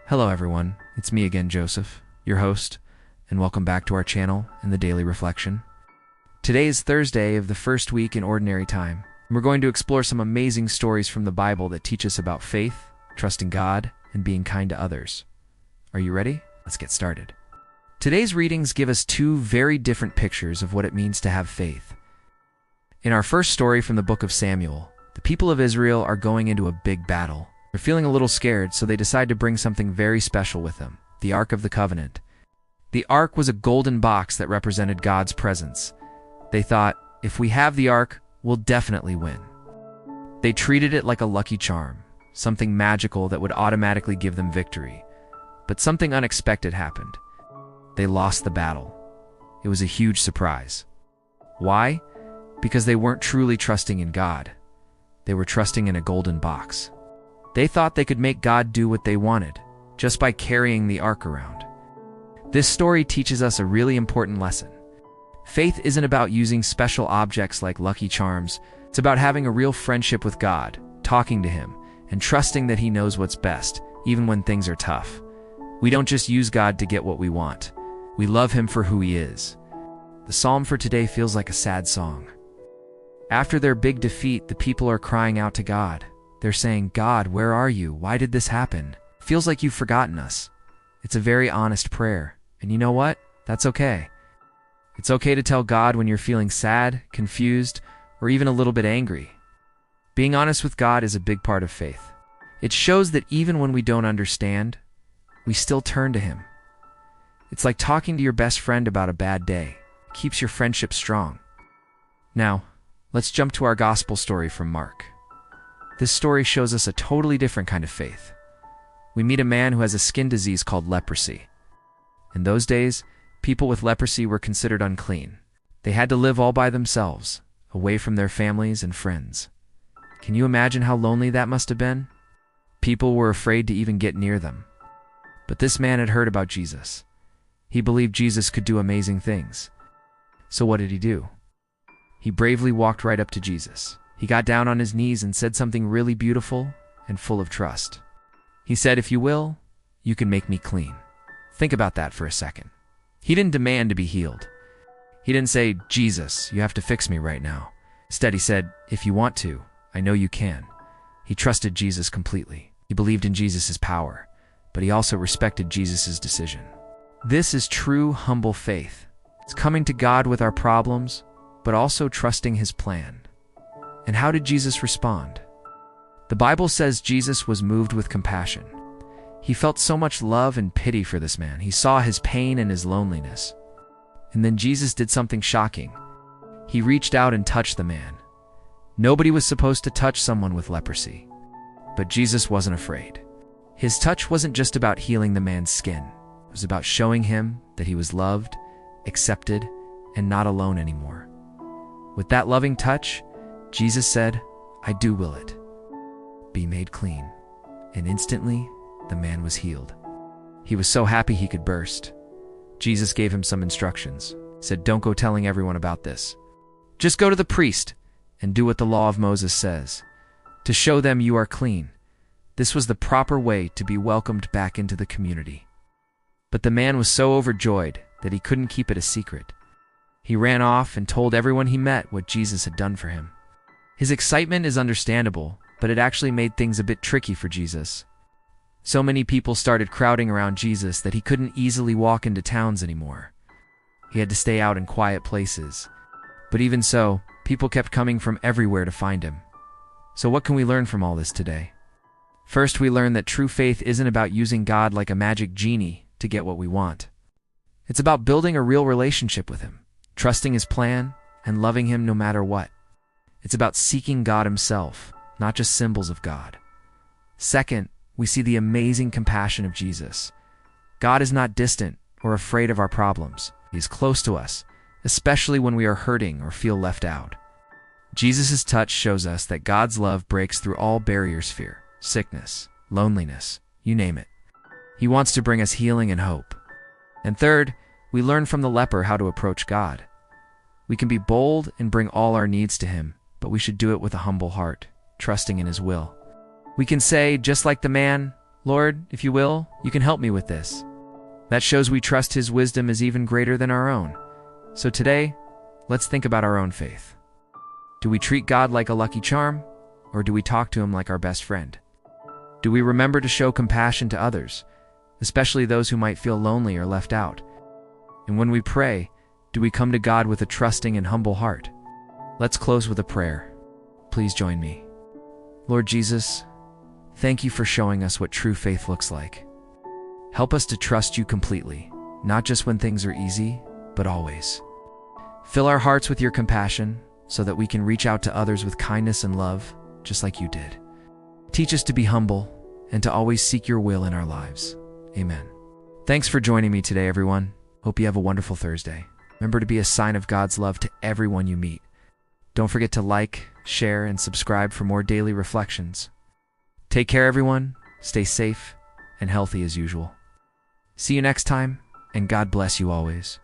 Hello everyone, it's me again, Joseph, your host, and welcome back to our channel and the Daily Reflection. Today is Thursday of the first week in Ordinary Time, and we're going to explore some amazing stories from the Bible that teach us about faith, trusting God, and being kind to others. Are you ready? Let's get started. Today's readings give us two very different pictures of what it means to have faith. In our first story from the book of Samuel, the people of Israel are going into a big battle. They're feeling a little scared, so they decide to bring something very special with them, the Ark of the Covenant. The Ark was a golden box that represented God's presence. They thought, if we have the Ark, we'll definitely win. They treated it like a lucky charm, something magical that would automatically give them victory. But something unexpected happened. They lost the battle. It was a huge surprise. Why? Because they weren't truly trusting in God. They were trusting in a golden box. They thought they could make God do what they wanted, just by carrying the Ark around. This story teaches us a really important lesson. Faith isn't about using special objects like lucky charms. It's about having a real friendship with God, talking to Him, and trusting that He knows what's best, even when things are tough. We don't just use God to get what we want. We love Him for who He is. The psalm for today feels like a sad song. After their big defeat, the people are crying out to God. They're saying, "God, where are you? Why did this happen? Feels like you've forgotten us." It's a very honest prayer. And you know what? That's okay. It's okay to tell God when you're feeling sad, confused, or even a little bit angry. Being honest with God is a big part of faith. It shows that even when we don't understand, we still turn to Him. It's like talking to your best friend about a bad day. It keeps your friendship strong. Now, let's jump to our gospel story from Mark. This story shows us a totally different kind of faith. We meet a man who has a skin disease called leprosy. In those days, people with leprosy were considered unclean. They had to live all by themselves, away from their families and friends. Can you imagine how lonely that must have been? People were afraid to even get near them. But this man had heard about Jesus. He believed Jesus could do amazing things. So what did he do? He bravely walked right up to Jesus. He got down on his knees and said something really beautiful and full of trust. He said, "If you will, you can make me clean." Think about that for a second. He didn't demand to be healed. He didn't say, "Jesus, you have to fix me right now." Instead, he said, "If you want to, I know you can." He trusted Jesus completely. He believed in Jesus' power, but he also respected Jesus' decision. This is true, humble faith. It's coming to God with our problems, but also trusting His plan. And how did Jesus respond? The Bible says Jesus was moved with compassion. He felt so much love and pity for this man. He saw his pain and his loneliness. And then Jesus did something shocking. He reached out and touched the man. Nobody was supposed to touch someone with leprosy. But Jesus wasn't afraid. His touch wasn't just about healing the man's skin. It was about showing him that he was loved, accepted, and not alone anymore. With that loving touch, Jesus said, "I do will it. Be made clean." And instantly, the man was healed. He was so happy he could burst. Jesus gave him some instructions. He said, "Don't go telling everyone about this. Just go to the priest and do what the law of Moses says, to show them you are clean." This was the proper way to be welcomed back into the community. But the man was so overjoyed that he couldn't keep it a secret. He ran off and told everyone he met what Jesus had done for him. His excitement is understandable, but it actually made things a bit tricky for Jesus. So many people started crowding around Jesus that he couldn't easily walk into towns anymore. He had to stay out in quiet places. But even so, people kept coming from everywhere to find him. So what can we learn from all this today? First, we learn that true faith isn't about using God like a magic genie to get what we want. It's about building a real relationship with Him, trusting His plan, and loving Him no matter what. It's about seeking God Himself, not just symbols of God. Second, we see the amazing compassion of Jesus. God is not distant or afraid of our problems. He is close to us, especially when we are hurting or feel left out. Jesus' touch shows us that God's love breaks through all barriers: fear, sickness, loneliness, you name it. He wants to bring us healing and hope. And third, we learn from the leper how to approach God. We can be bold and bring all our needs to Him, but we should do it with a humble heart, trusting in His will. We can say, just like the man, Lord, if you will, you can help me with this. That shows we trust His wisdom is even greater than our own. So today, let's think about our own faith. Do we treat God like a lucky charm, or do we talk to Him like our best friend? Do we remember to show compassion to others, especially those who might feel lonely or left out? And when we pray, do we come to God with a trusting and humble heart? Let's close with a prayer. Please join me. Lord Jesus, thank you for showing us what true faith looks like. Help us to trust you completely, not just when things are easy, but always. Fill our hearts with your compassion so that we can reach out to others with kindness and love, just like you did. Teach us to be humble and to always seek your will in our lives. Amen. Thanks for joining me today, everyone. Hope you have a wonderful Thursday. Remember to be a sign of God's love to everyone you meet. Don't forget to like, share, and subscribe for more daily reflections. Take care, everyone. Stay safe and healthy as usual. See you next time, and God bless you always.